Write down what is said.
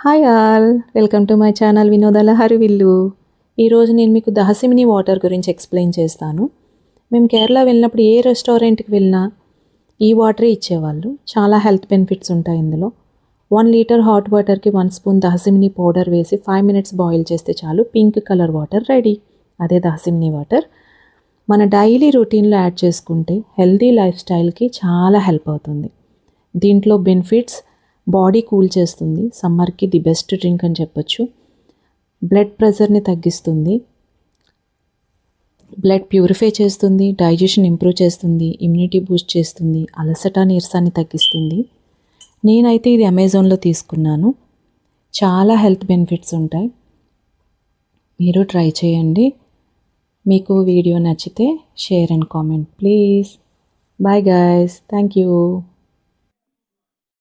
Hi all, welcome to my channel వినోదాల హరివిల్లు. ఈరోజు నేను మీకు దహసిమిని వాటర్ గురించి ఎక్స్ప్లెయిన్ చేస్తాను. మేము కేరళ వెళ్ళినప్పుడు ఏ రెస్టారెంట్కి వెళ్ళినా ఈ వాటరే ఇచ్చేవాళ్ళు. చాలా హెల్త్ బెనిఫిట్స్ ఉంటాయి ఇందులో. 1 లీటర్ హాట్ వాటర్కి 1 స్పూన్ దహసిమిని పౌడర్ వేసి 5 మినిట్స్ బాయిల్ చేస్తే చాలు, పింక్ కలర్ వాటర్ రెడీ. అదే దహసిమిని వాటర్. మన డైలీ రొటీన్లో యాడ్ చేసుకుంటే హెల్తీ లైఫ్ స్టైల్కి చాలా హెల్ప్ అవుతుంది. దీంట్లో బెనిఫిట్స్: బాడీ కూల్ చేస్తుంది, సమ్మర్కి ది బెస్ట్ డ్రింక్ అని చెప్పొచ్చు. బ్లడ్ ప్రెషర్ని తగ్గిస్తుంది, బ్లడ్ ప్యూరిఫై చేస్తుంది, డైజెషన్ ఇంప్రూవ్ చేస్తుంది, ఇమ్యూనిటీ బూస్ట్ చేస్తుంది, అలసట నీరసాన్ని తగ్గిస్తుంది. నేనైతే ఇది అమెజాన్లో తీసుకున్నాను. చాలా హెల్త్ బెనిఫిట్స్ ఉంటాయి, మీరు ట్రై చేయండి. మీకు వీడియో నచ్చితే share and comment please. Bye guys, thank you.